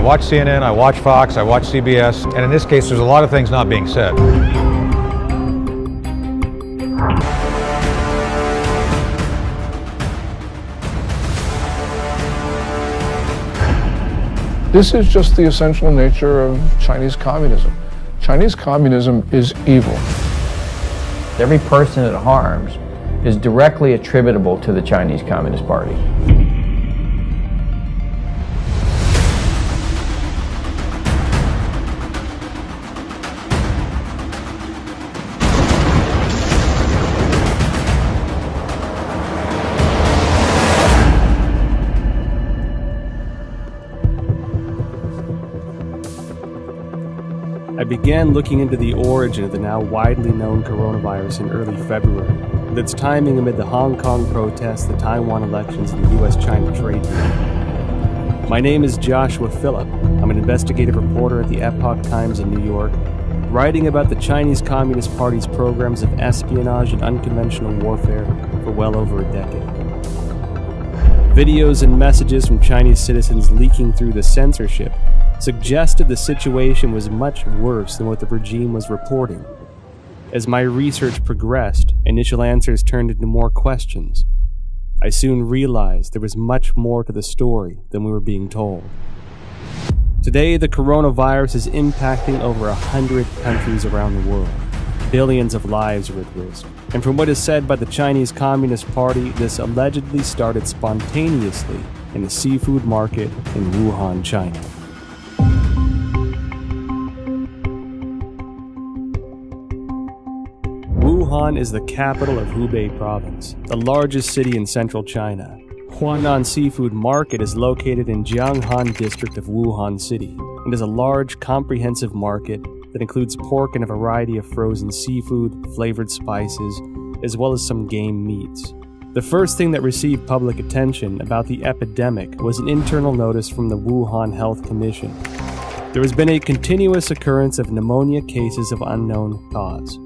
watch CNN, I watch Fox, I watch CBS, and in this case, there's a lot of things not being said. This is just the essential nature of Chinese communism. Chinese communism is evil. Every person it harms is directly attributable to the Chinese Communist Party. I began looking into the origin of the now widely known coronavirus in early February, with its timing amid the Hong Kong protests, the Taiwan elections, and the US-China trade deal. My name is Joshua Phillip. I'm an investigative reporter at the Epoch Times in New York, writing about the Chinese Communist Party's programs of espionage and unconventional warfare for well over a decade. Videos and messages from Chinese citizens leaking through the censorship suggested the situation was much worse than what the regime was reporting. As my research progressed, initial answers turned into more questions. I soon realized there was much more to the story than we were being told. Today, the coronavirus is impacting over 100 countries around the world. Billions of lives are at risk. And from what is said by the Chinese Communist Party, this allegedly started spontaneously in the seafood market in Wuhan, China. Wuhan is the capital of Hubei province, the largest city in central China. Huanan Seafood Market is located in Jianghan district of Wuhan City and is a large, comprehensive market that includes pork and a variety of frozen seafood, flavored spices, as well as some game meats. The first thing that received public attention about the epidemic was an internal notice from the Wuhan Health Commission. There has been a continuous occurrence of pneumonia cases of unknown cause.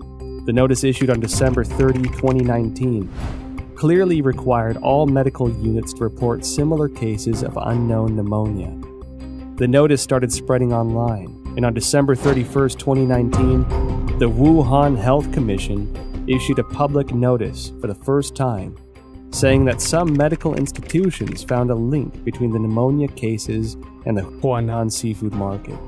The notice issued on December 30, 2019, clearly required all medical units to report similar cases of unknown pneumonia. The notice started spreading online, and on December 31, 2019, the Wuhan Health Commission issued a public notice for the first time, saying that some medical institutions found a link between the pneumonia cases and the Huanan seafood market.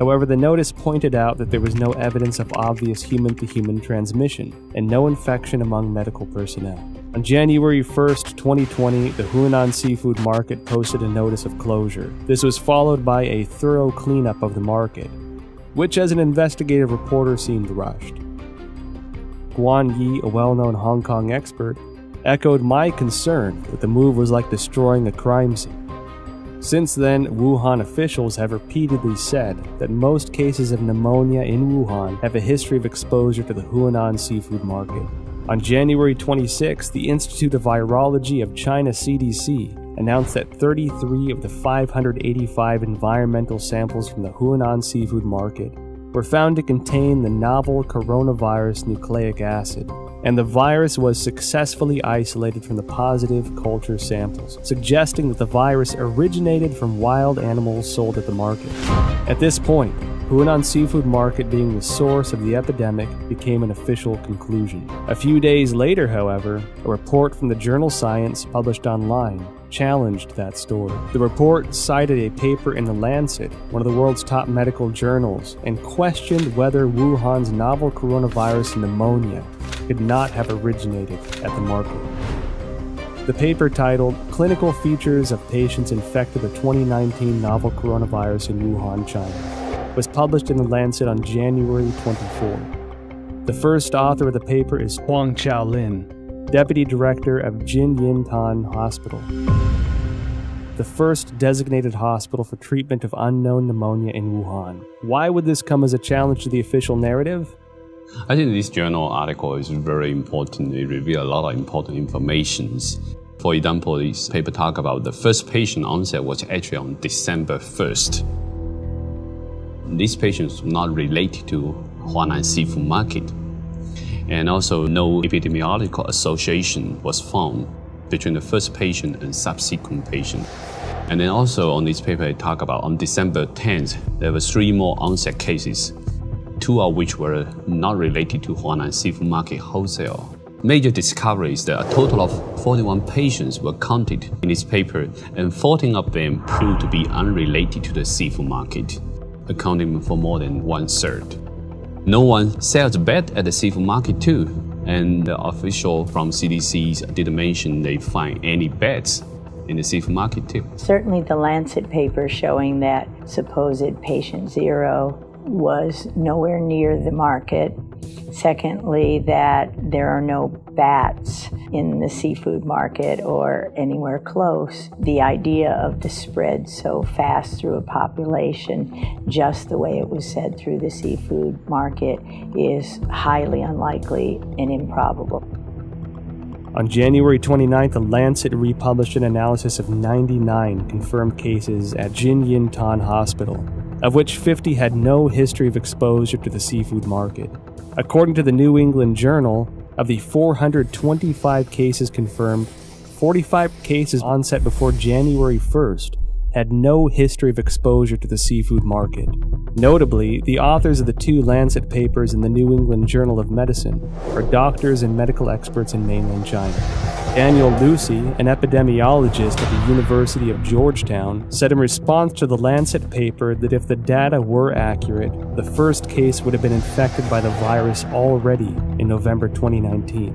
However, the notice pointed out that there was no evidence of obvious human-to-human transmission and no infection among medical personnel. On January 1, 2020, the Huanan Seafood Market posted a notice of closure. This was followed by a thorough cleanup of the market, which as an investigative reporter seemed rushed. Guan Yi, a well-known Hong Kong expert, echoed my concern that the move was like destroying a crime scene. Since then, Wuhan officials have repeatedly said that most cases of pneumonia in Wuhan have a history of exposure to the Huanan seafood market. On January 26, the Institute of Virology of China CDC announced that 33 of the 585 environmental samples from the Huanan seafood market were found to contain the novel coronavirus nucleic acid, and the virus was successfully isolated from the positive culture samples, suggesting that the virus originated from wild animals sold at the market. At this point, Huanan Seafood Market being the source of the epidemic became an official conclusion. A few days later, however, a report from the journal Science published online challenged that story. The report cited a paper in The Lancet, one of the world's top medical journals, and questioned whether Wuhan's novel coronavirus pneumonia could not have originated at the market. The paper, titled Clinical Features of Patients Infected with 2019 Novel Coronavirus in Wuhan, China, was published in The Lancet on January 24. The first author of the paper is Huang Qiaolin, Deputy Director of Jinyintan Hospital, the first designated hospital for treatment of unknown pneumonia in Wuhan. Why would this come as a challenge to the official narrative? I think this journal article is very important. It reveals a lot of important information. For example, this paper talks about the first patient onset was actually on December 1st. These patients were not related to Huanan Seafood Market. And also no epidemiological association was found between the first patient and subsequent patient. And then also on this paper, it talk about on December 10th, there were 3 more onset cases, 2 of which were not related to Huanan seafood market wholesale. Major discovery is that a total of 41 patients were counted in this paper, and 14 of them proved to be unrelated to the seafood market, accounting for more than 1/3. No one sells bed at the seafood market too, and the official from CDC didn't mention they find any beds in the seafood market too. Certainly the Lancet paper showing that supposed patient 0 was nowhere near the market. Secondly, that there are no bats in the seafood market or anywhere close. The idea of the spread so fast through a population, just the way it was said through the seafood market, is highly unlikely and improbable. On January 29th, The Lancet republished an analysis of 99 confirmed cases at Jinyintan Hospital, of which 50 had no history of exposure to the seafood market. According to the New England Journal, of the 425 cases confirmed, 45 cases onset before January 1st had no history of exposure to the seafood market. Notably, the authors of the 2 Lancet papers in the New England Journal of Medicine are doctors and medical experts in mainland China. Daniel Lucy, an epidemiologist at the University of Georgetown, said in response to the Lancet paper that if the data were accurate, the first case would have been infected by the virus already in November 2019,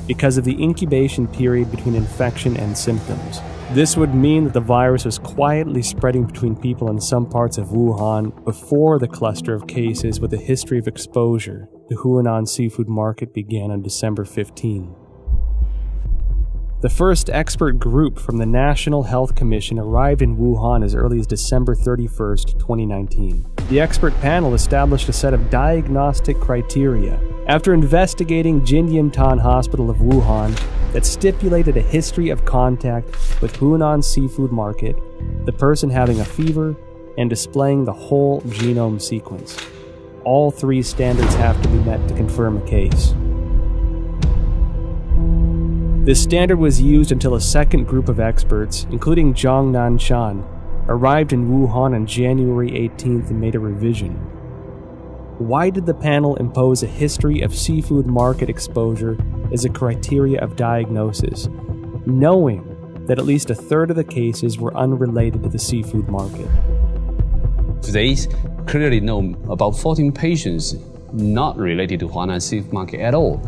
because of the incubation period between infection and symptoms. This would mean that the virus was quietly spreading between people in some parts of Wuhan before the cluster of cases with a history of exposure to Huanan seafood market began on December 15. The first expert group from the National Health Commission arrived in Wuhan as early as December 31st, 2019. The expert panel established a set of diagnostic criteria after investigating Jinyintan Hospital of Wuhan that stipulated a history of contact with Huanan seafood market, the person having a fever, and displaying the whole genome sequence. All 3 standards have to be met to confirm a case. This standard was used until a second group of experts, including Zhang Nanshan, arrived in Wuhan on January 18th and made a revision. Why did the panel impose a history of seafood market exposure as a criteria of diagnosis, knowing that at least 1/3 of the cases were unrelated to the seafood market? They clearly know about 14 patients not related to Huanan seafood market at all.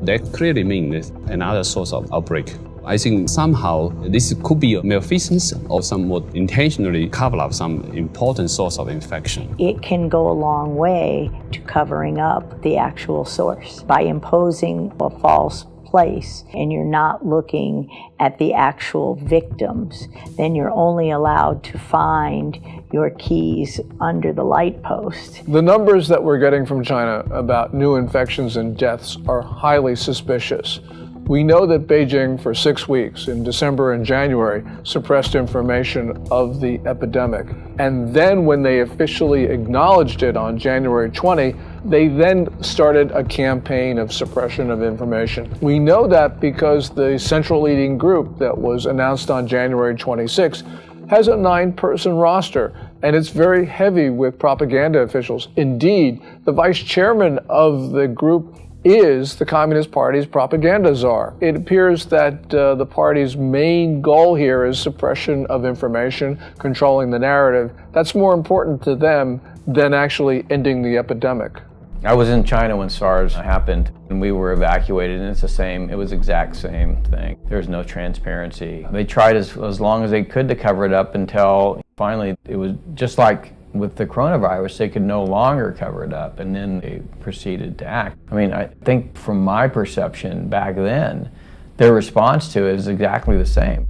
That clearly means another source of outbreak. I think somehow this could be a malfeasance or somewhat intentionally cover up some important source of infection. It can go a long way to covering up the actual source by imposing a false place and you're not looking at the actual victims. Then you're only allowed to find your keys under the light post. The numbers that we're getting from China about new infections and deaths are highly suspicious. We know that Beijing, for 6 weeks in December and January, suppressed information of the epidemic. And then when they officially acknowledged it on January 20, they then started a campaign of suppression of information. We know that because the central leading group that was announced on January 26 has a 9-person roster, and it's very heavy with propaganda officials. Indeed, the vice chairman of the group is the Communist Party's propaganda czar. It appears that the party's main goal here is suppression of information, controlling the narrative. That's more important to them than actually ending the epidemic. I was in China when SARS happened, and we were evacuated, and it was the exact same thing. There was no transparency. They tried as long as they could to cover it up until finally it was just like with the coronavirus, they could no longer cover it up, and then they proceeded to act. I mean, I think from my perception back then, their response to it is exactly the same.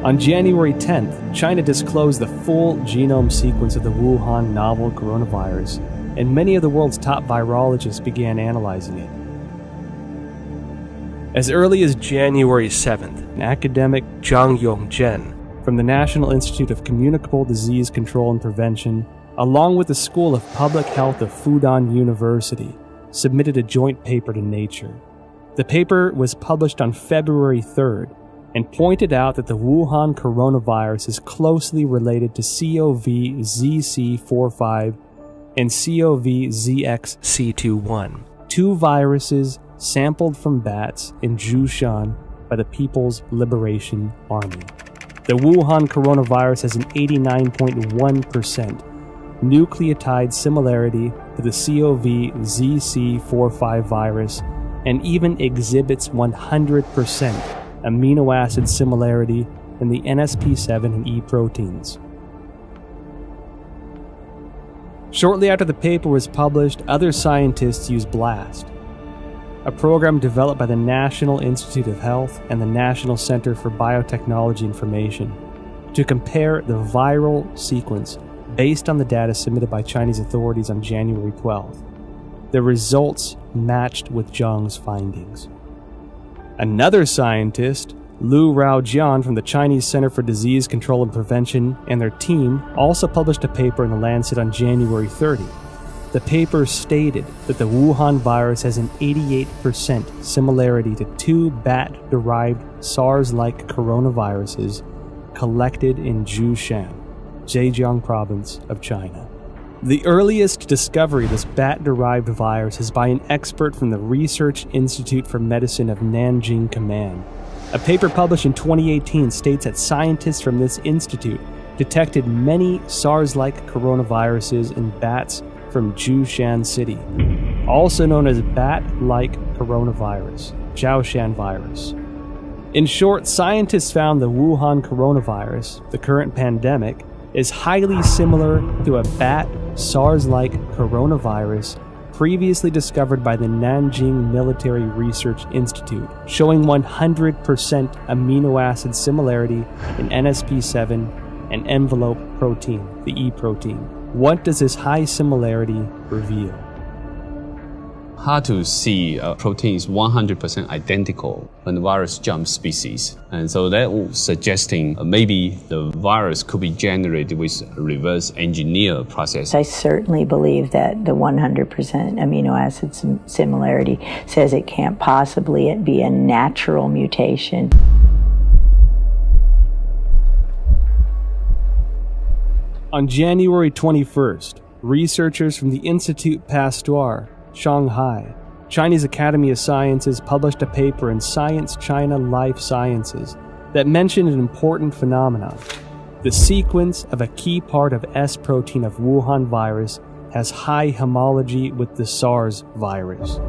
On January 10th, China disclosed the full genome sequence of the Wuhan novel coronavirus, and many of the world's top virologists began analyzing it. As early as January 7th, academic Zhang Yongzhen from the National Institute of Communicable Disease Control and Prevention along with the School of Public Health of Fudan University, submitted a joint paper to Nature. The paper was published on February 3rd and pointed out that the Wuhan coronavirus is closely related to CoV-ZC45 and CoV-ZXC21, two viruses sampled from bats in Zhoushan by the People's Liberation Army. The Wuhan coronavirus has an 89.1% nucleotide similarity to the CoV-ZC45 virus and even exhibits 100% amino acid similarity in the NSP7 and E proteins. Shortly after the paper was published, other scientists used BLAST, a program developed by the National Institute of Health and the National Center for Biotechnology Information, to compare the viral sequence based on the data submitted by Chinese authorities on January 12th. The results matched with Zhang's findings. Another scientist, Lu Raojian from the Chinese Center for Disease Control and Prevention, and their team also published a paper in The Lancet on January 30. The paper stated that the Wuhan virus has an 88% similarity to two bat-derived SARS-like coronaviruses collected in Zhoushan, Zhejiang province of China. The earliest discovery of this bat-derived virus is by an expert from the Research Institute for Medicine of Nanjing Command. A paper published in 2018 states that scientists from this institute detected many SARS-like coronaviruses in bats from Zhoushan City, also known as bat-like coronavirus, Zhoushan virus. In short, scientists found the Wuhan coronavirus, the current pandemic, is highly similar to a bat SARS-like coronavirus previously discovered by the Nanjing Military Research Institute, showing 100% amino acid similarity in NSP7 and envelope protein, the E protein. What does this high similarity reveal? Hard to see a protein is 100% identical when the virus jumps species. And so that was suggesting maybe the virus could be generated with a reverse engineer process. I certainly believe that the 100% amino acid similarity says it can't possibly be a natural mutation. On January 21st, researchers from the Institut Pasteur, Shanghai, Chinese Academy of Sciences published a paper in Science China Life Sciences that mentioned an important phenomenon. The sequence of a key part of S protein of Wuhan virus has high homology with the SARS virus.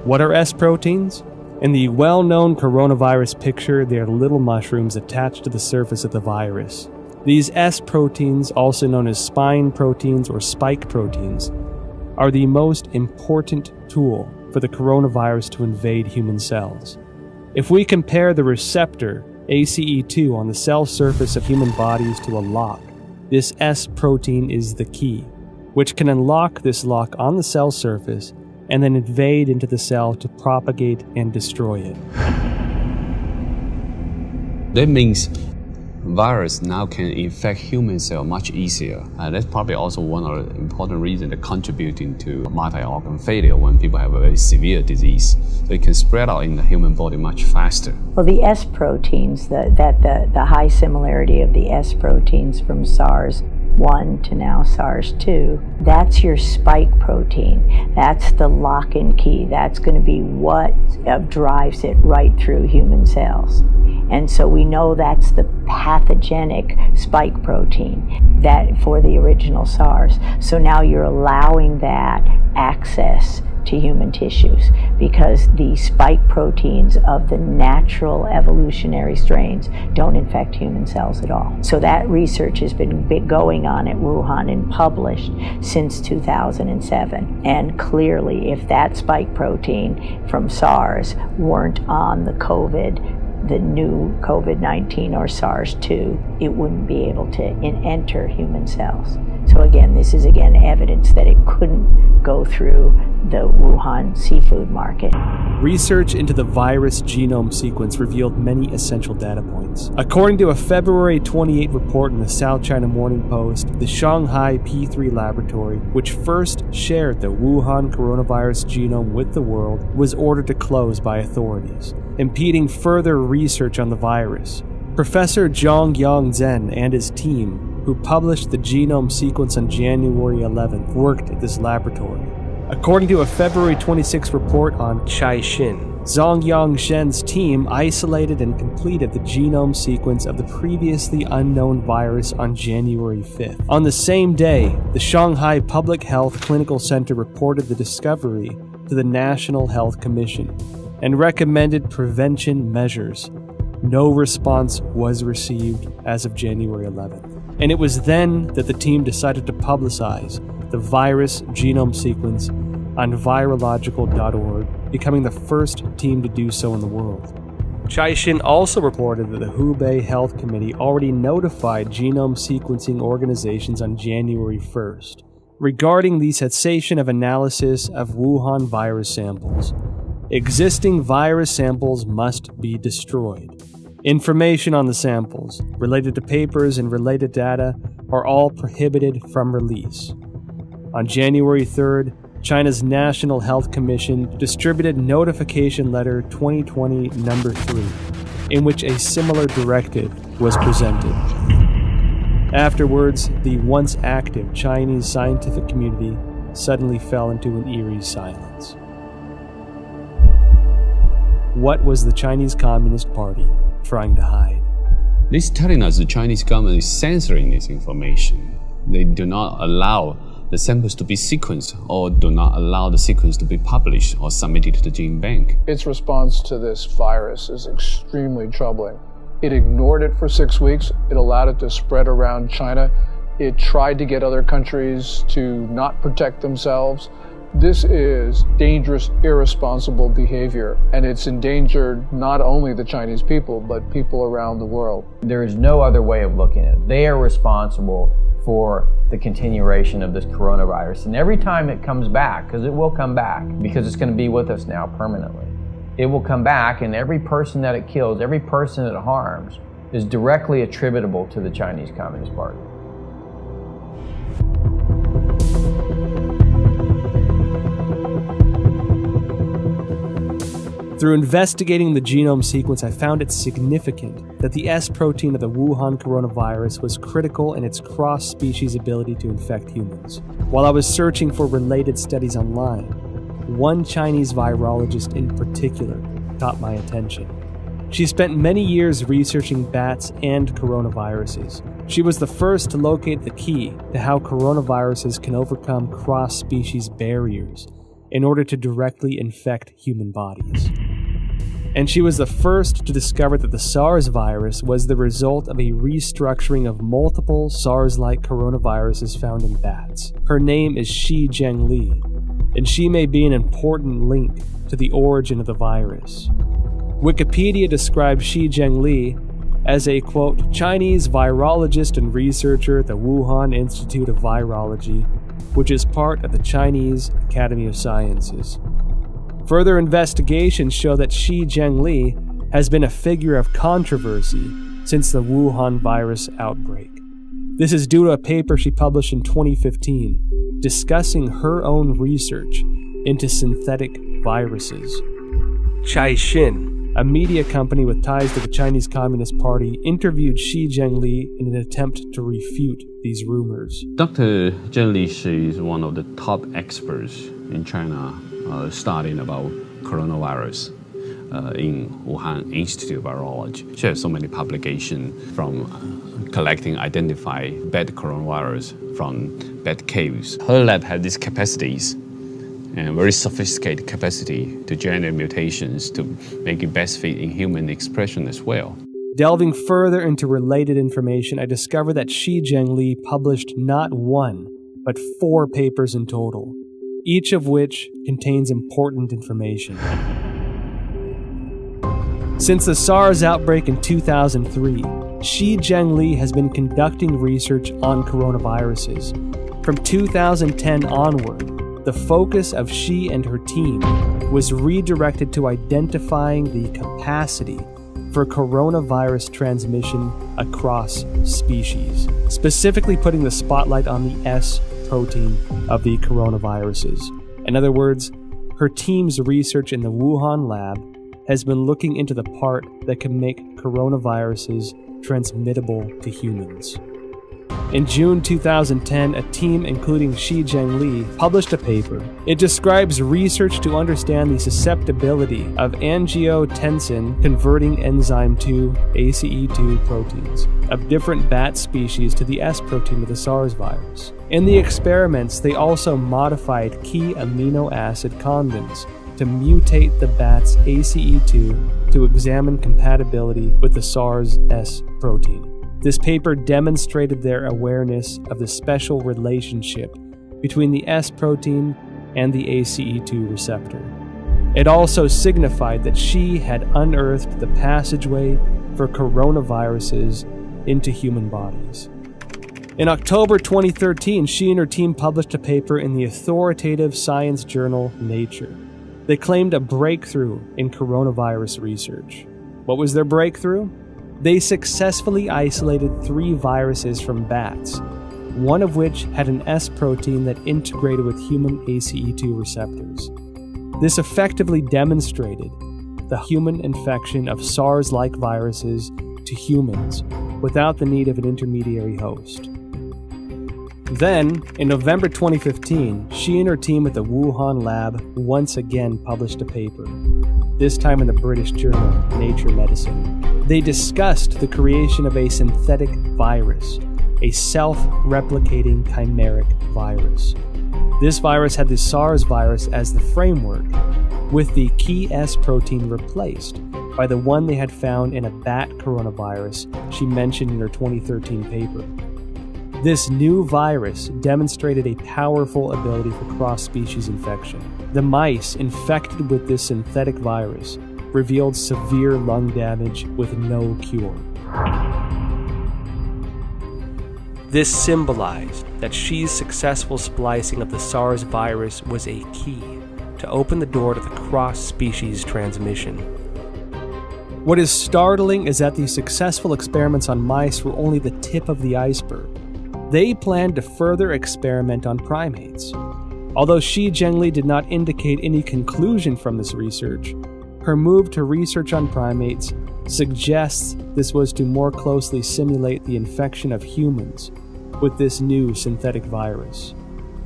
What are S proteins? In the well-known coronavirus picture, they are little mushrooms attached to the surface of the virus. These S proteins, also known as spine proteins or spike proteins, are the most important tool for the coronavirus to invade human cells. If we compare the receptor, ACE2, on the cell surface of human bodies to a lock, this S protein is the key, which can unlock this lock on the cell surface and then invade into the cell to propagate and destroy it. That means virus now can infect human cell much easier. That's probably also one of the important reasons that contributing to multi-organ failure when people have a very severe disease. So it can spread out in the human body much faster. Well, the S proteins, the high similarity of the S proteins from SARS-1 to now SARS-2, that's your spike protein. That's the lock and key. That's going to be what drives it right through human cells. And so we know that's the pathogenic spike protein that for the original SARS. So now you're allowing that access to human tissues because the spike proteins of the natural evolutionary strains don't infect human cells at all. So that research has been going on at Wuhan and published since 2007. And clearly, if that spike protein from SARS weren't on the new COVID-19 or SARS-2, it wouldn't be able to enter human cells. So again, this is evidence that it couldn't go through the Wuhan seafood market. Research into the virus genome sequence revealed many essential data points. According to a February 28 report in the South China Morning Post, the Shanghai P3 laboratory, which first shared the Wuhan coronavirus genome with the world, was ordered to close by authorities, impeding further research on the virus. Professor Zhang Yongzhen and his team, who published the genome sequence on January 11th, worked at this laboratory. According to a February 26 report on Caixin, Zhang Yongzhen's team isolated and completed the genome sequence of the previously unknown virus on January 5th. On the same day, the Shanghai Public Health Clinical Center reported the discovery to the National Health Commission and recommended prevention measures. No response was received as of January 11th. And it was then that the team decided to publicize the virus genome sequence on virological.org, becoming the first team to do so in the world. Caixin also reported that the Hubei Health Committee already notified genome sequencing organizations on January 1st regarding the cessation of analysis of Wuhan virus samples. Existing virus samples must be destroyed. Information on the samples, related to papers and related data, are all prohibited from release. On January 3rd, China's National Health Commission distributed Notification Letter 2020 No. 3, in which a similar directive was presented. Afterwards, the once active Chinese scientific community suddenly fell into an eerie silence. What was the Chinese Communist Party trying to hide? This is telling us the Chinese government is censoring this information. They do not allow the samples to be sequenced or do not allow the sequence to be published or submitted to the gene bank. Its response to this virus is extremely troubling. It ignored it for 6 weeks. It allowed it to spread around China. It tried to get other countries to not protect themselves. This is dangerous, irresponsible behavior, and it's endangered not only the Chinese people, but people around the world. There is no other way of looking at it. They are responsible for the continuation of this coronavirus. And every time it comes back, because it will come back, because it's going to be with us now permanently, it will come back, and every person that it kills, every person it harms, is directly attributable to the Chinese Communist Party. Through investigating the genome sequence, I found it significant that the S protein of the Wuhan coronavirus was critical in its cross-species ability to infect humans. While I was searching for related studies online, one Chinese virologist in particular caught my attention. She spent many years researching bats and coronaviruses. She was the first to locate the key to how coronaviruses can overcome cross-species barriers in order to directly infect human bodies. And she was the first to discover that the SARS virus was the result of a restructuring of multiple SARS-like coronaviruses found in bats. Her name is Shi Zhengli, and she may be an important link to the origin of the virus. Wikipedia describes Shi Zhengli as a, quote, Chinese virologist and researcher at the Wuhan Institute of Virology, which is part of the Chinese Academy of Sciences. Further investigations show that Shi Zhengli has been a figure of controversy since the Wuhan virus outbreak. This is due to a paper she published in 2015 discussing her own research into synthetic viruses. Caixin, a media company with ties to the Chinese Communist Party, interviewed Shi Zhengli in an attempt to refute these rumors. Dr. Zhengli, she is one of the top experts in China studying about coronavirus in Wuhan Institute of Virology. She has so many publications from collecting, identify bad coronavirus from bad caves. Her lab had these capacities and very sophisticated capacity to generate mutations to make it best fit in human expression as well. Delving further into related information, I discovered that Shi Zhengli published not one, but 4 papers in total, each of which contains important information. Since the SARS outbreak in 2003, Shi Zhengli has been conducting research on coronaviruses. From 2010 onward, the focus of Shi and her team was redirected to identifying the capacity for coronavirus transmission across species, specifically putting the spotlight on the S protein of the coronaviruses. In other words, her team's research in the Wuhan lab has been looking into the part that can make coronaviruses transmittable to humans. In June 2010, a team including Shi Zhengli published a paper. It describes research to understand the susceptibility of angiotensin converting enzyme 2 ACE2 proteins of different bat species to the S protein of the SARS virus. In the experiments, they also modified key amino acid convents to mutate the bat's ACE2 to examine compatibility with the SARS S protein. This paper demonstrated their awareness of the special relationship between the S protein and the ACE2 receptor. It also signified that Shi had unearthed the passageway for coronaviruses into human bodies. In October 2013, Shi and her team published a paper in the authoritative science journal Nature. They claimed a breakthrough in coronavirus research. What was their breakthrough? They successfully isolated 3 viruses from bats, one of which had an S protein that integrated with human ACE2 receptors. This effectively demonstrated the human infection of SARS-like viruses to humans without the need of an intermediary host. Then, in November 2015, Shi and her team at the Wuhan lab once again published a paper, this time in the British journal Nature Medicine. They discussed the creation of a synthetic virus, a self-replicating chimeric virus. This virus had the SARS virus as the framework, with the key S protein replaced by the one they had found in a bat coronavirus she mentioned in her 2013 paper. This new virus demonstrated a powerful ability for cross-species infection. The mice infected with this synthetic virus revealed severe lung damage with no cure. This symbolized that Shi's successful splicing of the SARS virus was a key to open the door to the cross-species transmission. What is startling is that these successful experiments on mice were only the tip of the iceberg. They planned to further experiment on primates. Although Shi Zhengli did not indicate any conclusion from this research, her move to research on primates suggests this was to more closely simulate the infection of humans with this new synthetic virus.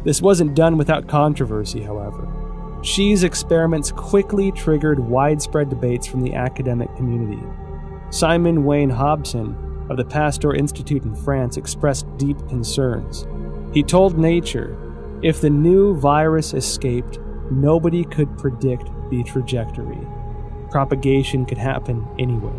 This wasn't done without controversy, however. Shi's experiments quickly triggered widespread debates from the academic community. Simon Wayne Hobson of the Pasteur Institute in France expressed deep concerns. He told Nature, if the new virus escaped, nobody could predict the trajectory. Propagation could happen anywhere.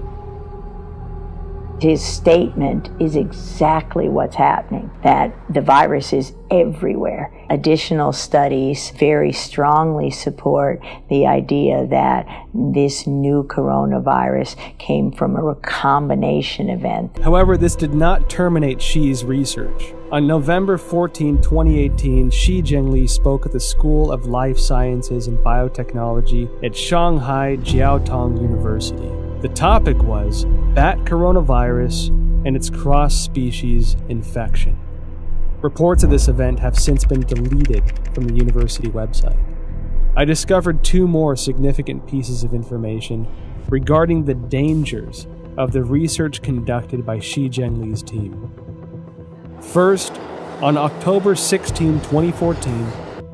His statement is exactly what's happening, that the virus is everywhere. Additional studies very strongly support the idea that this new coronavirus came from a recombination event. However, this did not terminate Shi's research. On November 14, 2018, Shi Zhengli spoke at the School of Life Sciences and Biotechnology at Shanghai Jiaotong University. The topic was bat coronavirus and its cross-species infection. Reports of this event have since been deleted from the university website. I discovered 2 more significant pieces of information regarding the dangers of the research conducted by Shi Zhengli's team. First, on October 16, 2014,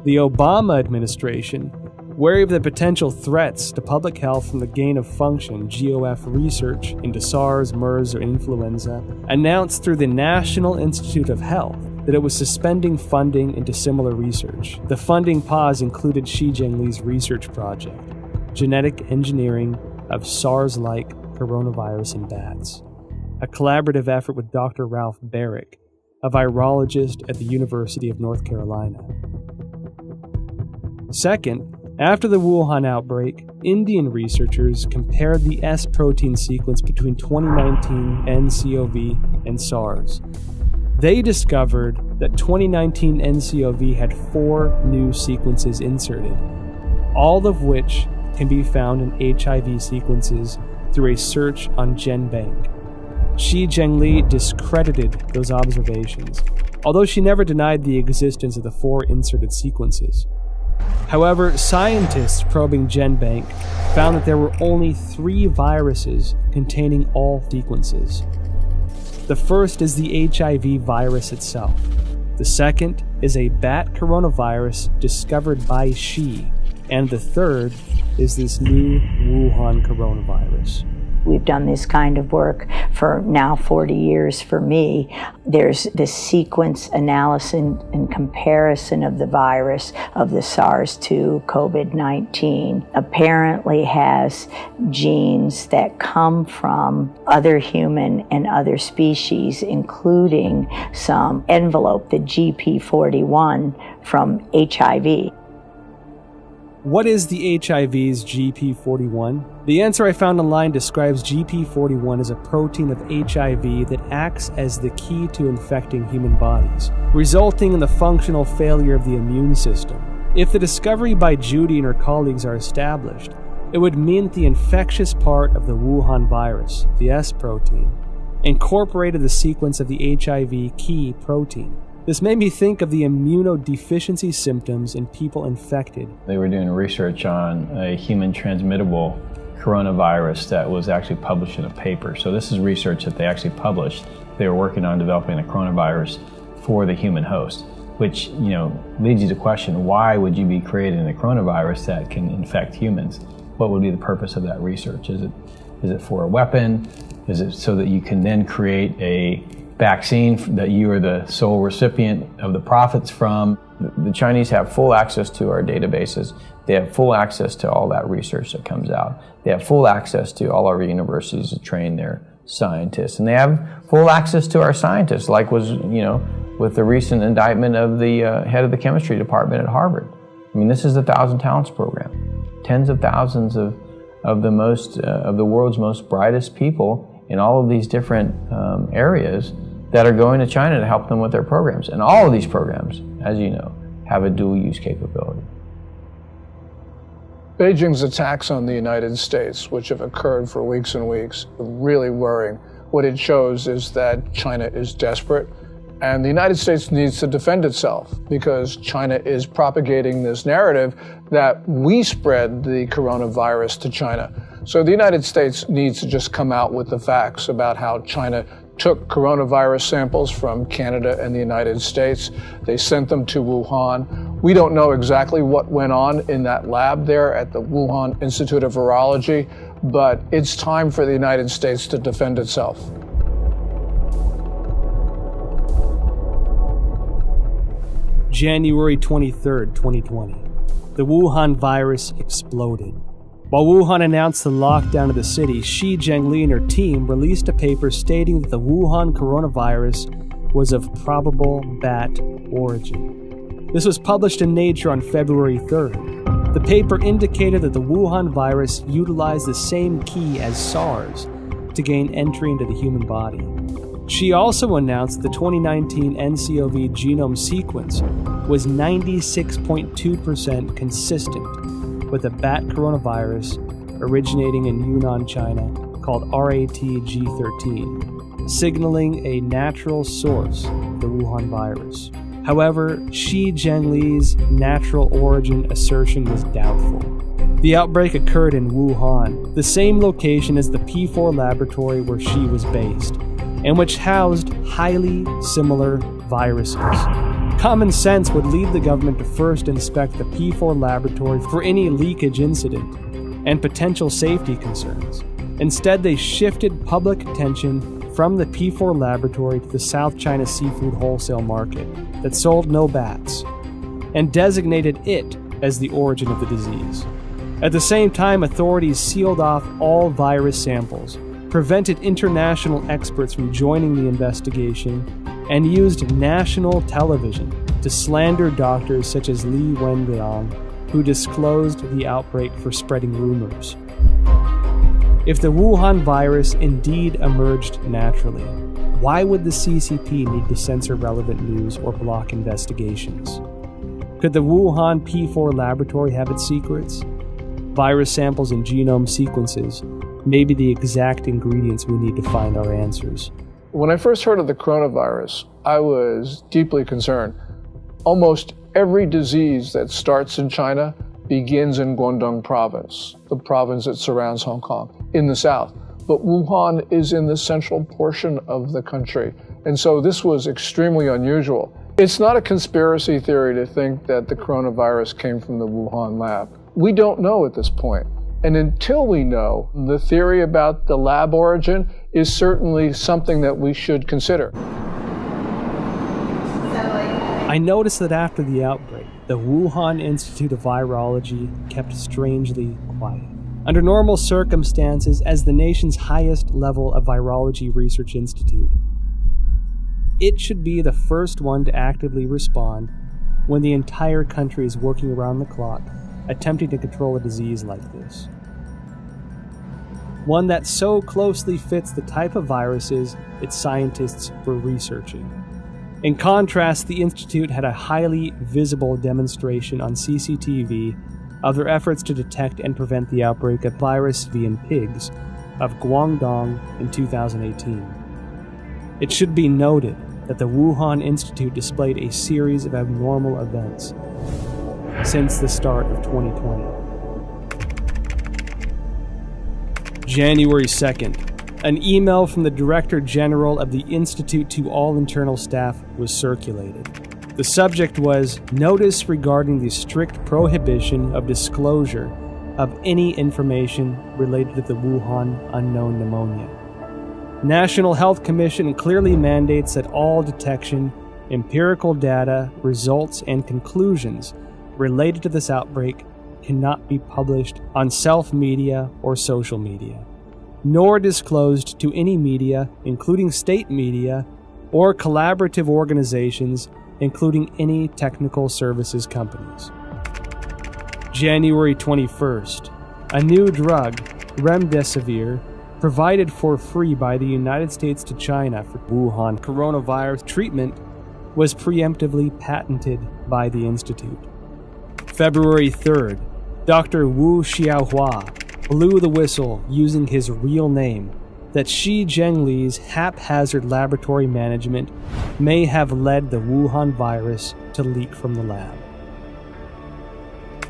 the Obama administration, wary of the potential threats to public health from the gain-of-function GOF research into SARS, MERS, or influenza, announced through the National Institute of Health that it was suspending funding into similar research. The funding pause included Shi Zhengli's research project, Genetic Engineering of SARS-like Coronavirus in Bats, a collaborative effort with Dr. Ralph Barrick, a virologist at the University of North Carolina. Second, after the Wuhan outbreak, Indian researchers compared the S protein sequence between 2019 nCoV and SARS. They discovered that 2019 NCOV had 4 new sequences inserted, all of which can be found in HIV sequences through a search on GenBank. Shi Zhengli discredited those observations, although she never denied the existence of the 4 inserted sequences. However, scientists probing GenBank found that there were only 3 viruses containing all sequences. The first is the HIV virus itself. The second is a bat coronavirus discovered by Shi. And the third is this new Wuhan coronavirus. We've done this kind of work for now 40 years for me. There's the sequence analysis and comparison of the virus of the SARS-2 COVID-19 apparently has genes that come from other human and other species, including some envelope, the GP41 from HIV. What is the HIV's GP41? The answer I found online describes GP41 as a protein of HIV that acts as the key to infecting human bodies, resulting in the functional failure of the immune system. If the discovery by Judy and her colleagues are established, it would mean that the infectious part of the Wuhan virus, the S protein, incorporated the sequence of the HIV key protein. This made me think of the immunodeficiency symptoms in people infected. They were doing research on a human transmittable coronavirus that was actually published in a paper. So this is research that they actually published. They were working on developing a coronavirus for the human host, which, leads you to question, why would you be creating a coronavirus that can infect humans? What would be the purpose of that research? Is it for a weapon? Is it so that you can then create a vaccine that you are the sole recipient of the profits from? The Chinese have full access to our databases. They have full access to all that research that comes out. They have full access to all our universities to train their scientists. And they have full access to our scientists, like was, with the recent indictment of the head of the chemistry department at Harvard. I mean, this is the 1,000 Talents program. Tens of thousands of the world's most brightest people in all of these different areas that are going to China to help them with their programs. And all of these programs, as you know, have a dual use capability. Beijing's attacks on the United States, which have occurred for weeks and weeks, are really worrying. What it shows is that China is desperate, and the United States needs to defend itself because China is propagating this narrative that we spread the coronavirus to China. So the United States needs to just come out with the facts about how China took coronavirus samples from Canada and the United States. They sent them to Wuhan. We don't know exactly what went on in that lab there at the Wuhan Institute of Virology, but it's time for the United States to defend itself. January 23rd, 2020. The Wuhan virus exploded. While Wuhan announced the lockdown of the city, Shi Zhengli and her team released a paper stating that the Wuhan coronavirus was of probable bat origin. This was published in Nature on February 3rd. The paper indicated that the Wuhan virus utilized the same key as SARS to gain entry into the human body. She also announced the 2019 NCOV genome sequence was 96.2% consistent with a bat coronavirus originating in Yunnan, China, called RATG13, signaling a natural source of the Wuhan virus. However, Shi Zhengli's natural origin assertion was doubtful. The outbreak occurred in Wuhan, the same location as the P4 laboratory where Shi was based, and which housed highly similar viruses. Common sense would lead the government to first inspect the P4 laboratory for any leakage incident and potential safety concerns. Instead, they shifted public attention from the P4 laboratory to the South China seafood wholesale market that sold no bats, and designated it as the origin of the disease. At the same time, authorities sealed off all virus samples, prevented international experts from joining the investigation, and used national television to slander doctors such as Li Wenliang, who disclosed the outbreak for spreading rumors. If the Wuhan virus indeed emerged naturally, Why would the CCP need to censor relevant news or block investigations? Could the Wuhan P4 laboratory have its secrets? Virus samples and genome sequences may be the exact ingredients we need to find our answers. When I first heard of the coronavirus, I was deeply concerned. Almost every disease that starts in China begins in Guangdong province, the province that surrounds Hong Kong, in the south. But Wuhan is in the central portion of the country, and so this was extremely unusual. It's not a conspiracy theory to think that the coronavirus came from the Wuhan lab. We don't know at this point. And until we know, the theory about the lab origin is certainly something that we should consider. I noticed that after the outbreak, the Wuhan Institute of Virology kept strangely quiet. Under normal circumstances, as the nation's highest level of virology research institute, it should be the first one to actively respond when the entire country is working around the clock, attempting to control a disease like this. One that so closely fits the type of viruses its scientists were researching. In contrast, the Institute had a highly visible demonstration on CCTV of their efforts to detect and prevent the outbreak of virus V in pigs of Guangdong in 2018. It should be noted that the Wuhan Institute displayed a series of abnormal events since the start of 2020. January 2nd, an email from the Director General of the Institute to all internal staff was circulated. The subject was notice regarding the strict prohibition of disclosure of any information related to the Wuhan unknown pneumonia. National Health Commission clearly mandates that all detection, empirical data, results, and conclusions related to this outbreak cannot be published on self-media or social media, nor disclosed to any media, including state media, or collaborative organizations, including any technical services companies. January 21st, a new drug, remdesivir, provided for free by the United States to China for Wuhan coronavirus treatment, was preemptively patented by the Institute. February 3rd, Dr. Wu Xiaohua blew the whistle using his real name that Xi Zhengli's haphazard laboratory management may have led the Wuhan virus to leak from the lab.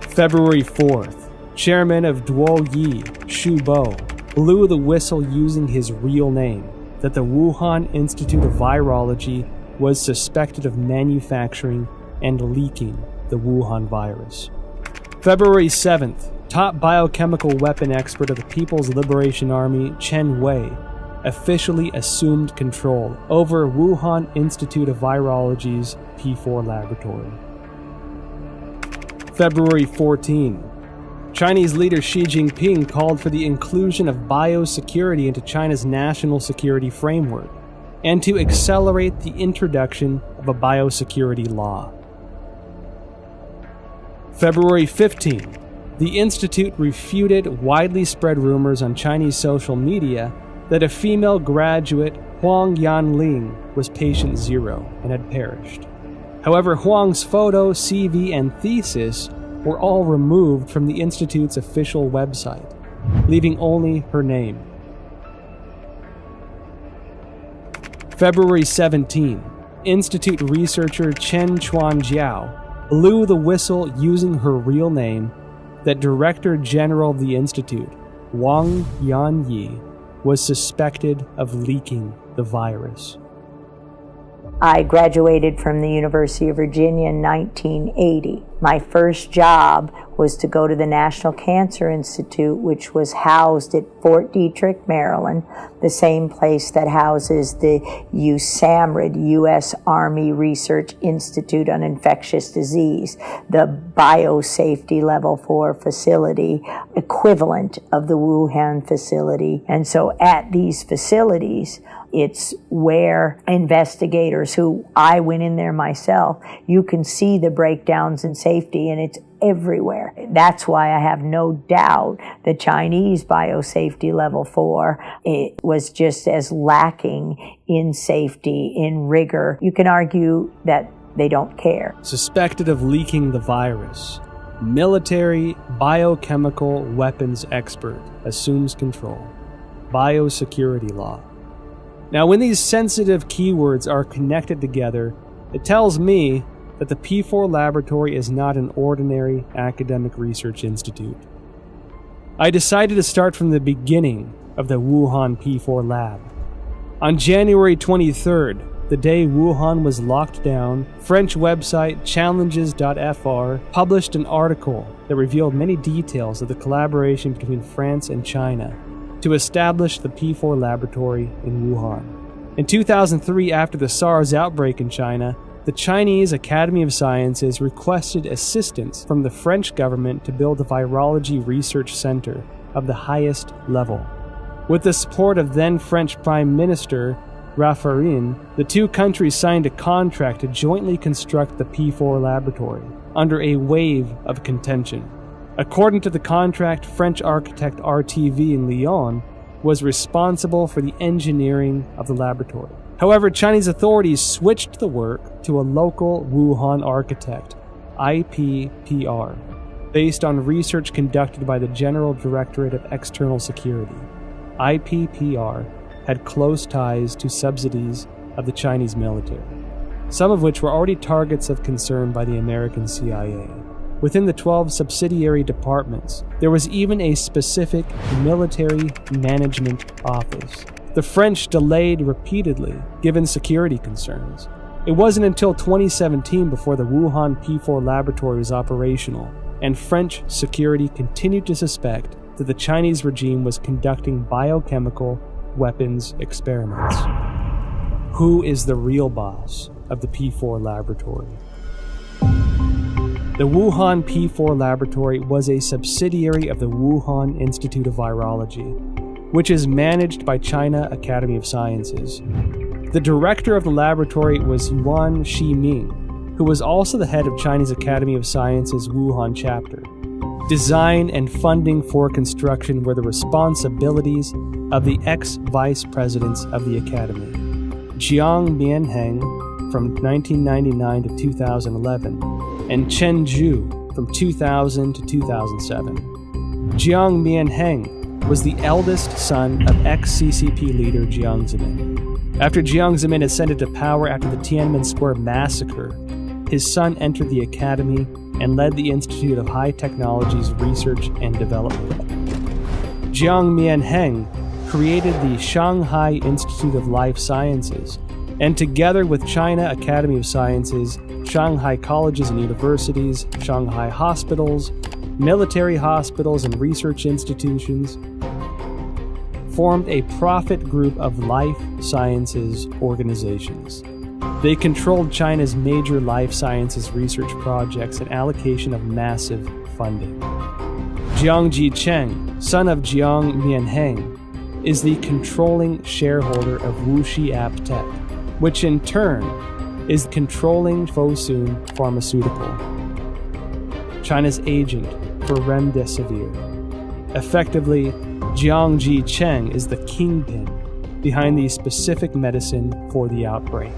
February 4th, Chairman of Duoyi, Xu Bo, blew the whistle using his real name that the Wuhan Institute of Virology was suspected of manufacturing and leaking the Wuhan virus. February 7th, top biochemical weapon expert of the People's Liberation Army, Chen Wei, officially assumed control over Wuhan Institute of Virology's P4 laboratory. February 14, Chinese leader Xi Jinping called for the inclusion of biosecurity into China's national security framework and to accelerate the introduction of a biosecurity law. February 15, the Institute refuted widely spread rumors on Chinese social media that a female graduate, Huang Yanling, was patient zero and had perished. However, Huang's photo, CV, and thesis were all removed from the Institute's official website, leaving only her name. February 17, Institute researcher Chen Chuanjiao blew the whistle using her real name that Director General of the Institute, Wang Yanyi, was suspected of leaking the virus. I graduated from the University of Virginia in 1980. My first job was to go to the National Cancer Institute, which was housed at Fort Detrick, Maryland, the same place that houses the USAMRIID, U.S. Army Research Institute on Infectious Disease, the biosafety level 4 facility, equivalent of the Wuhan facility. And so at these facilities, it's where investigators who I went in there myself, you can see the breakdowns in safety, and it's everywhere. That's why I have no doubt the Chinese biosafety level 4, it was just as lacking in safety, in rigor. You can argue that they don't care. Suspected of leaking the virus, military biochemical weapons expert assumes control. Biosecurity law. Now, when these sensitive keywords are connected together, it tells me that the P4 laboratory is not an ordinary academic research institute. I decided to start from the beginning of the Wuhan P4 lab. On January 23rd, the day Wuhan was locked down, French website challenges.fr published an article that revealed many details of the collaboration between France and China to establish the P4 laboratory in Wuhan. In 2003, after the SARS outbreak in China, the Chinese Academy of Sciences requested assistance from the French government to build a virology research center of the highest level. With the support of then French Prime Minister Raffarin, the two countries signed a contract to jointly construct the P4 laboratory under a wave of contention. According to the contract, French architect RTV in Lyon was responsible for the engineering of the laboratory. However, Chinese authorities switched the work to a local Wuhan architect, IPPR, based on research conducted by the General Directorate of External Security. IPPR had close ties to subsidies of the Chinese military, some of which were already targets of concern by the American CIA. Within the 12 subsidiary departments, there was even a specific military management office. The French delayed repeatedly, given security concerns. It wasn't until 2017 before the Wuhan P4 laboratory was operational, and French security continued to suspect that the Chinese regime was conducting biochemical weapons experiments. Who is the real boss of the P4 laboratory? The Wuhan P4 laboratory was a subsidiary of the Wuhan Institute of Virology, which is managed by China Academy of Sciences. The director of the laboratory was Yuan Shiming, who was also the head of Chinese Academy of Sciences Wuhan chapter. Design and funding for construction were the responsibilities of the ex-vice presidents of the academy, Jiang Mianheng from 1999 to 2011, and Chen Zhu from 2000 to 2007. Jiang Mianheng was the eldest son of ex-CCP leader Jiang Zemin. After Jiang Zemin ascended to power after the Tiananmen Square massacre, his son entered the academy and led the Institute of High Technologies Research and Development. Jiang Mianheng created the Shanghai Institute of Life Sciences, and together with China Academy of Sciences, Shanghai colleges and universities, Shanghai hospitals, military hospitals, and research institutions, formed a profit group of life sciences organizations. They controlled China's major life sciences research projects and allocation of massive funding. Jiang Jicheng, son of Jiang Mianheng, is the controlling shareholder of Wuxi AppTec, which in turn is controlling Fosun Pharmaceutical, China's agent for Remdesivir. Effectively, Jiang Jicheng is the kingpin behind the specific medicine for the outbreak.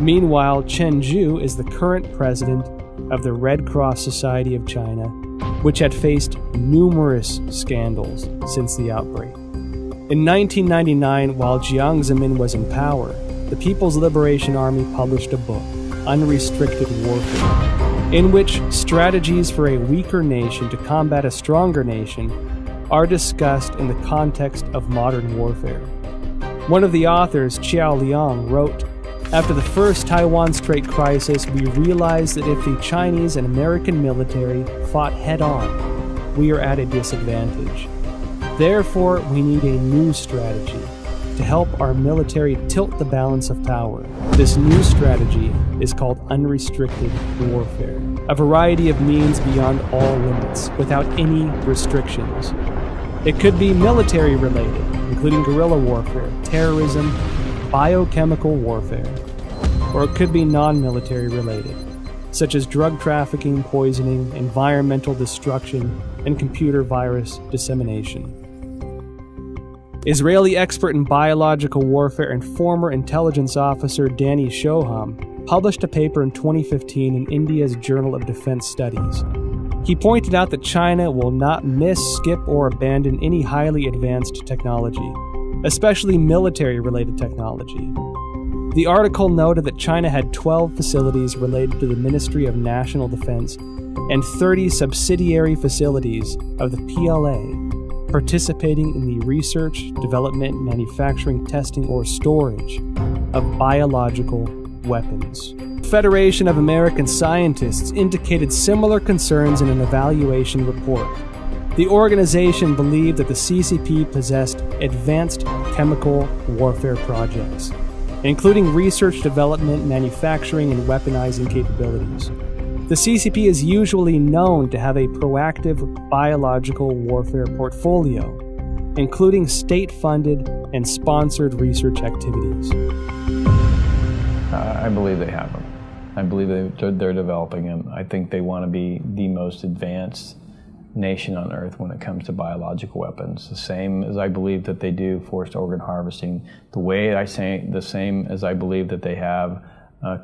Meanwhile, Chen Zhu is the current president of the Red Cross Society of China, which had faced numerous scandals since the outbreak. In 1999, while Jiang Zemin was in power, the People's Liberation Army published a book, Unrestricted Warfare, in which strategies for a weaker nation to combat a stronger nation are discussed in the context of modern warfare. One of the authors, Qiao Liang, wrote, "After the first Taiwan Strait crisis, we realized that if the Chinese and American military fought head-on, we are at a disadvantage. Therefore, we need a new strategy to help our military tilt the balance of power. This new strategy is called unrestricted warfare, a variety of means beyond all limits, without any restrictions. It could be military related, including guerrilla warfare, terrorism, biochemical warfare, or it could be non-military related, such as drug trafficking, poisoning, environmental destruction, and computer virus dissemination. Israeli expert in biological warfare and former intelligence officer Danny Shoham published a paper in 2015 in India's Journal of Defense Studies. He pointed out that China will not miss, skip, or abandon any highly advanced technology, especially military-related technology. The article noted that China had 12 facilities related to the Ministry of National Defense and 30 subsidiary facilities of the PLA participating in the research, development, manufacturing, testing, or storage of biological weapons. The Federation of American Scientists indicated similar concerns in an evaluation report. The organization believed that the CCP possessed advanced chemical warfare projects, including research, development, manufacturing, and weaponizing capabilities. The CCP is usually known to have a proactive biological warfare portfolio, including state-funded and sponsored research activities. I believe they have them. I believe they're developing them. I think they want to be the most advanced nation on earth when it comes to biological weapons. The same as I believe that they do forced organ harvesting. The same as I believe that they have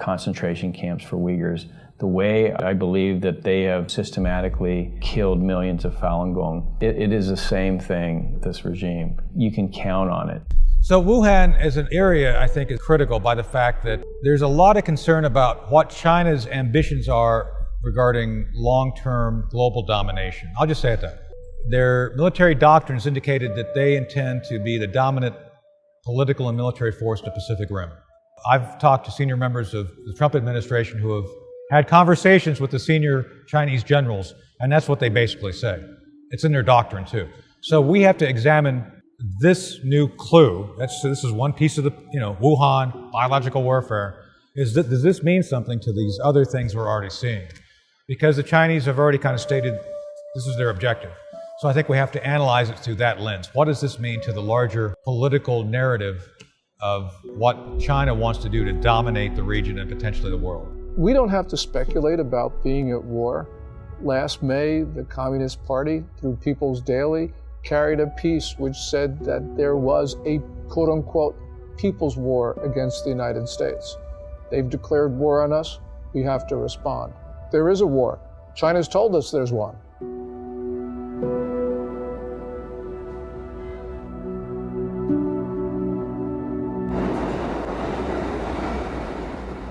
concentration camps for Uyghurs. The way I believe that they have systematically killed millions of Falun Gong. It is the same thing, this regime. You can count on it. So Wuhan as an area, I think, is critical by the fact that there's a lot of concern about what China's ambitions are regarding long-term global domination. I'll just say it that way. Their military doctrines indicated that they intend to be the dominant political and military force in the Pacific Rim. I've talked to senior members of the Trump administration who have had conversations with the senior Chinese generals, and that's what they basically say. It's in their doctrine, too. So we have to examine this new clue. This is one piece of the, Wuhan, biological warfare. Does this mean something to these other things we're already seeing? Because the Chinese have already kind of stated this is their objective. So I think we have to analyze it through that lens. What does this mean to the larger political narrative of what China wants to do to dominate the region and potentially the world? We don't have to speculate about being at war. Last May, the Communist Party, through People's Daily, carried a piece which said that there was a quote-unquote people's war against the United States. They've declared war on us. We have to respond. There is a war. China's told us there's one.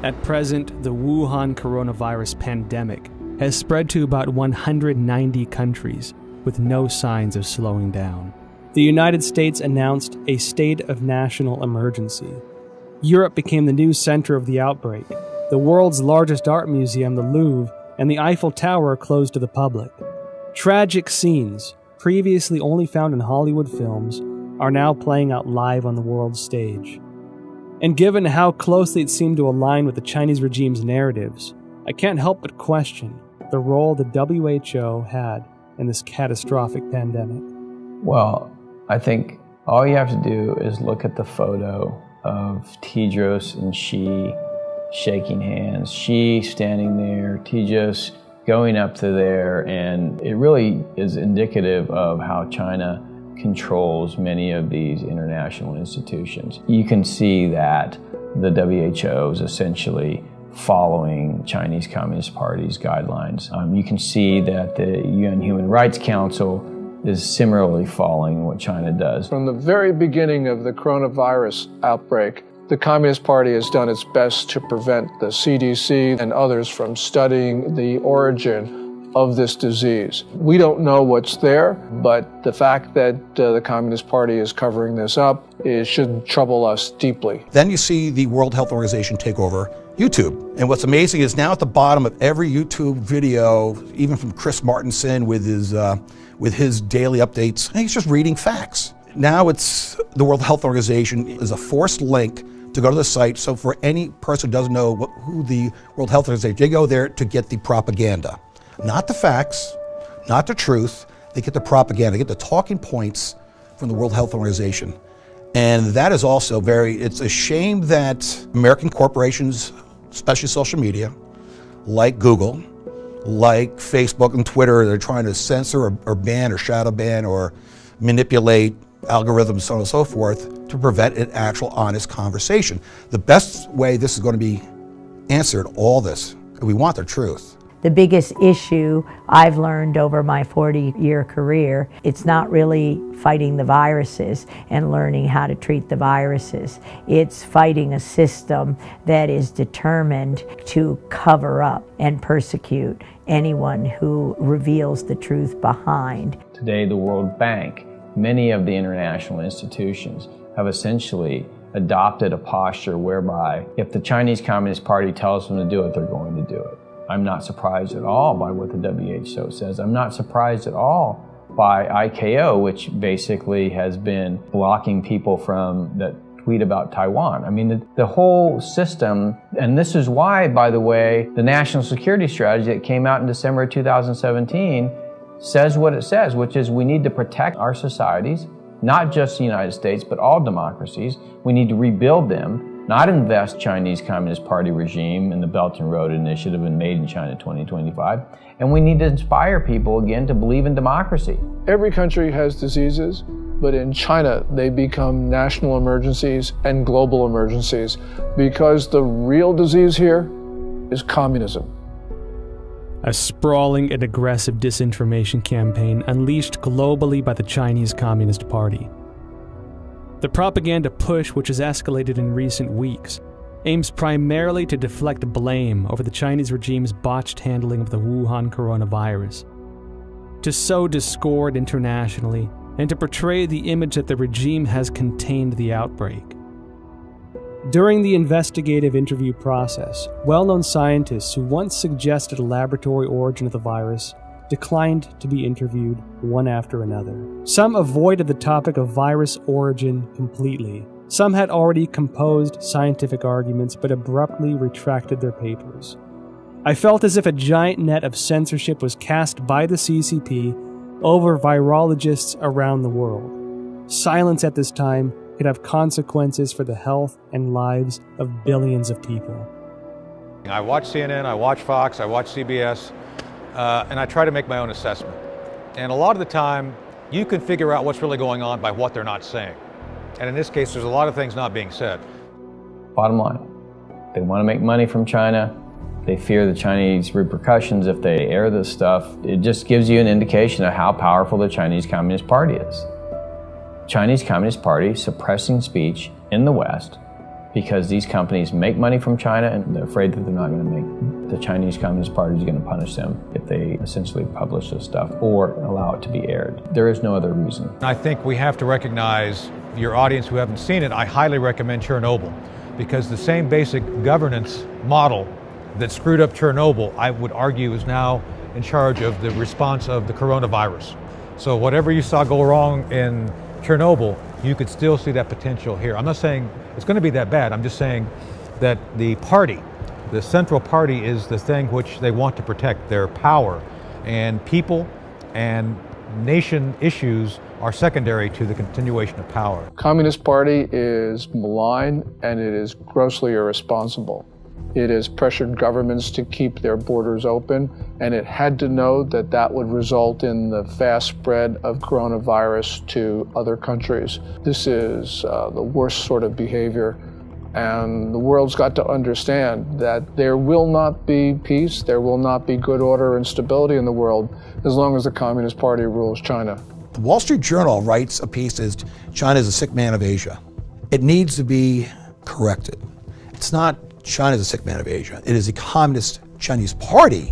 At present, the Wuhan Coronavirus pandemic has spread to about 190 countries with no signs of slowing down. The United States announced a state of national emergency. Europe became the new center of the outbreak. The world's largest art museum, the Louvre, and the Eiffel Tower closed to the public. Tragic scenes, previously only found in Hollywood films, are now playing out live on the world stage. And given how closely it seemed to align with the Chinese regime's narratives, I can't help but question the role the WHO had in this catastrophic pandemic. Well, I think all you have to do is look at the photo of Tedros and Xi shaking hands, Xi standing there, Tedros going up to there, and it really is indicative of how China controls many of these international institutions. You can see that the WHO is essentially following Chinese Communist Party's guidelines. You can see that the UN Human Rights Council is similarly following what China does. From the very beginning of the coronavirus outbreak, the Communist Party has done its best to prevent the CDC and others from studying the origin of this disease. We don't know what's there, but the fact that the Communist Party is covering this up should trouble us deeply. Then you see the World Health Organization take over YouTube. And what's amazing is now at the bottom of every YouTube video, even from Chris Martenson with his daily updates, he's just reading facts. Now it's the World Health Organization is a forced link to go to the site. So for any person who doesn't know who the World Health Organization, they go there to get the propaganda. Not the facts, not the truth, they get the propaganda, they get the talking points from the World Health Organization. And that is also it's a shame that American corporations, especially social media, like Google, like Facebook and Twitter, they're trying to censor or ban or shadow ban or manipulate algorithms, so on and so forth, to prevent an actual honest conversation. The best way this is going to be answered, all this, we want the truth. The biggest issue I've learned over my 40-year career, it's not really fighting the viruses and learning how to treat the viruses. It's fighting a system that is determined to cover up and persecute anyone who reveals the truth behind. Today, the World Bank, many of the international institutions have essentially adopted a posture whereby if the Chinese Communist Party tells them to do it, they're going to do it. I'm not surprised at all by what the WHO says. I'm not surprised at all by ICAO, which basically has been blocking people from that tweet about Taiwan. I mean, the whole system, and this is why, by the way, the national security strategy that came out in December 2017 says what it says, which is we need to protect our societies, not just the United States, but all democracies. We need to rebuild them, not invest Chinese Communist Party regime in the Belt and Road Initiative and Made in China 2025. And we need to inspire people again to believe in democracy. Every country has diseases, but in China, they become national emergencies and global emergencies because the real disease here is communism. A sprawling and aggressive disinformation campaign unleashed globally by the Chinese Communist Party. The propaganda push, which has escalated in recent weeks, aims primarily to deflect blame over the Chinese regime's botched handling of the Wuhan Coronavirus, to sow discord internationally, and to portray the image that the regime has contained the outbreak. During the investigative interview process, well-known scientists who once suggested a laboratory origin of the virus declined to be interviewed one after another. Some avoided the topic of virus origin completely. Some had already composed scientific arguments but abruptly retracted their papers. I felt as if a giant net of censorship was cast by the CCP over virologists around the world. Silence at this time could have consequences for the health and lives of billions of people. I watch CNN, I watch Fox, I watch CBS, and I try to make my own assessment. And a lot of the time, you can figure out what's really going on by what they're not saying. And in this case, there's a lot of things not being said. Bottom line, they want to make money from China. They fear the Chinese repercussions if they air this stuff. It just gives you an indication of how powerful the Chinese Communist Party is. Chinese Communist Party suppressing speech in the West because these companies make money from China and they're afraid that they're not going to make, the Chinese Communist Party is going to punish them if they essentially publish this stuff or allow it to be aired. There is no other reason. I think we have to recognize, your audience who haven't seen it, I highly recommend Chernobyl, because the same basic governance model that screwed up Chernobyl, I would argue, is now in charge of the response of the coronavirus. So whatever you saw go wrong in Chernobyl, you could still see that potential here. I'm not saying it's going to be that bad. I'm just saying that the party, the central party, is the thing which they want to protect, their power. And people and nation issues are secondary to the continuation of power. Communist Party is malign and it is grossly irresponsible. It has pressured governments to keep their borders open, and it had to know that that would result in the fast spread of coronavirus to other countries. This is the worst sort of behavior, and the world's got to understand that there will not be peace, there will not be good order and stability in the world as long as the Communist Party rules China. The Wall Street Journal writes a piece that China is a sick man of Asia. It needs to be corrected. It's not China is a sick man of Asia. It is the Communist Chinese Party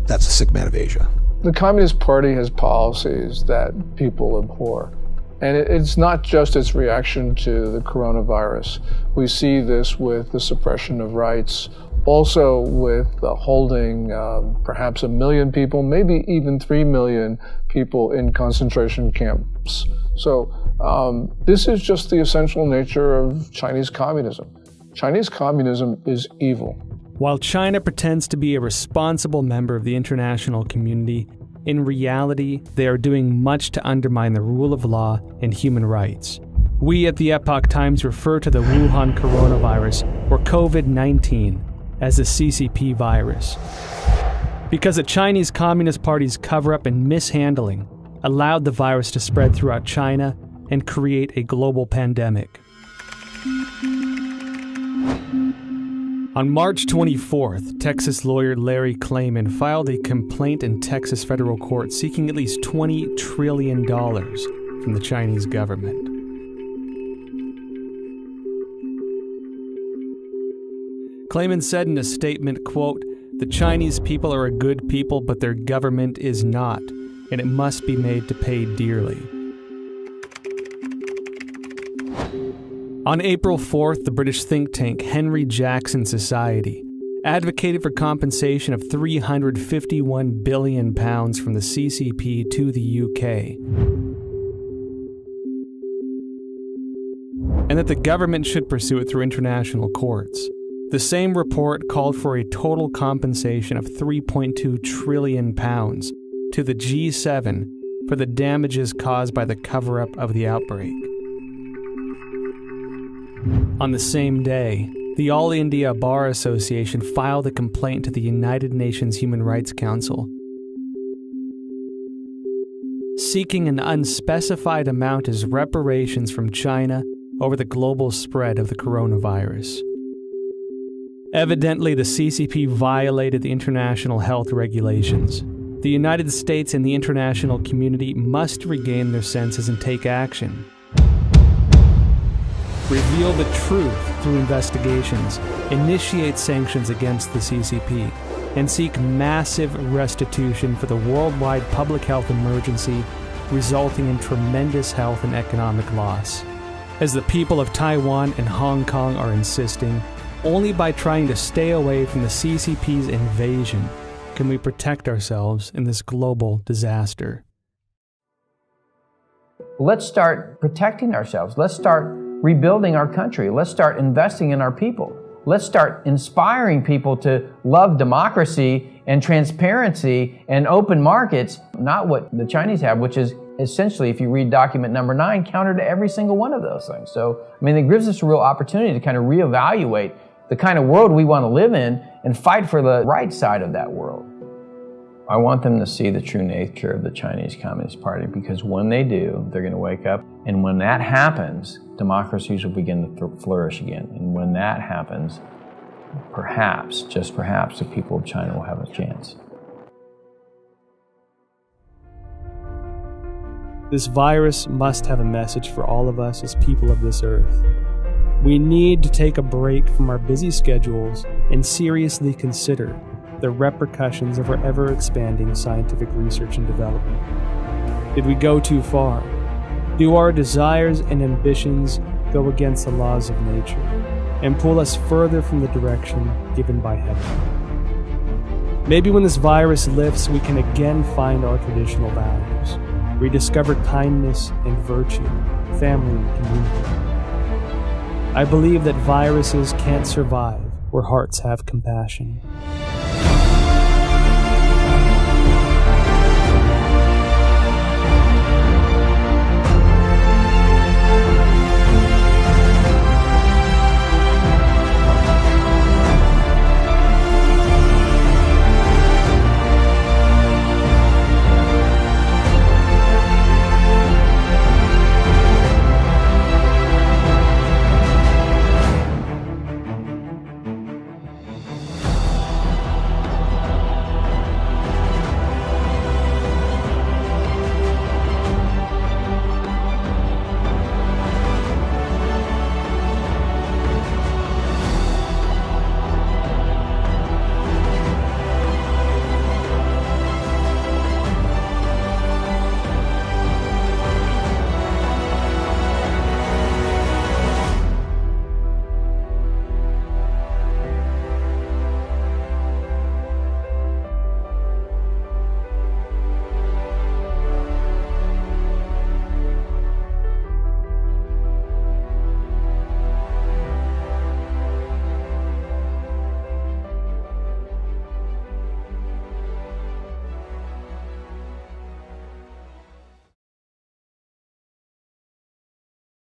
that's a sick man of Asia. The Communist Party has policies that people abhor. And it's not just its reaction to the coronavirus. We see this with the suppression of rights, also with holding perhaps 1 million people, maybe even 3 million people in concentration camps. So this is just the essential nature of Chinese communism. Chinese communism is evil. While China pretends to be a responsible member of the international community, in reality, they are doing much to undermine the rule of law and human rights. We at the Epoch Times refer to the Wuhan Coronavirus, or COVID-19, as the CCP virus, because the Chinese Communist Party's cover-up and mishandling allowed the virus to spread throughout China and create a global pandemic. On March 24th, Texas lawyer Larry Klayman filed a complaint in Texas federal court seeking at least $20 trillion from the Chinese government. Klayman said in a statement, quote, "The Chinese people are a good people, but their government is not, and it must be made to pay dearly." On April 4th, the British think tank Henry Jackson Society advocated for compensation of £351 billion from the CCP to the UK, and that the government should pursue it through international courts. The same report called for a total compensation of £3.2 trillion to the G7 for the damages caused by the cover-up of the outbreak. On the same day, the All India Bar Association filed a complaint to the United Nations Human Rights Council, seeking an unspecified amount as reparations from China over the global spread of the coronavirus. Evidently, the CCP violated the international health regulations. The United States and the international community must regain their senses and take action. Reveal the truth through investigations, initiate sanctions against the CCP, and seek massive restitution for the worldwide public health emergency resulting in tremendous health and economic loss. As the people of Taiwan and Hong Kong are insisting, only by trying to stay away from the CCP's invasion can we protect ourselves in this global disaster. Let's start protecting ourselves. Let's start rebuilding our country. Let's start investing in our people. Let's start inspiring people to love democracy and transparency and open markets, not what the Chinese have, which is essentially, if you read document number 9, counter to every single one of those things. So, I mean, it gives us a real opportunity to kind of reevaluate the kind of world we want to live in and fight for the right side of that world. I want them to see the true nature of the Chinese Communist Party, because when they do, they're going to wake up. And when that happens, democracies will begin to flourish again. And when that happens, perhaps, just perhaps, the people of China will have a chance. This virus must have a message for all of us as people of this earth. We need to take a break from our busy schedules and seriously consider the repercussions of our ever-expanding scientific research and development. Did we go too far? Do our desires and ambitions go against the laws of nature and pull us further from the direction given by heaven? Maybe when this virus lifts, we can again find our traditional values, rediscover kindness and virtue, family and community. I believe that viruses can't survive where hearts have compassion.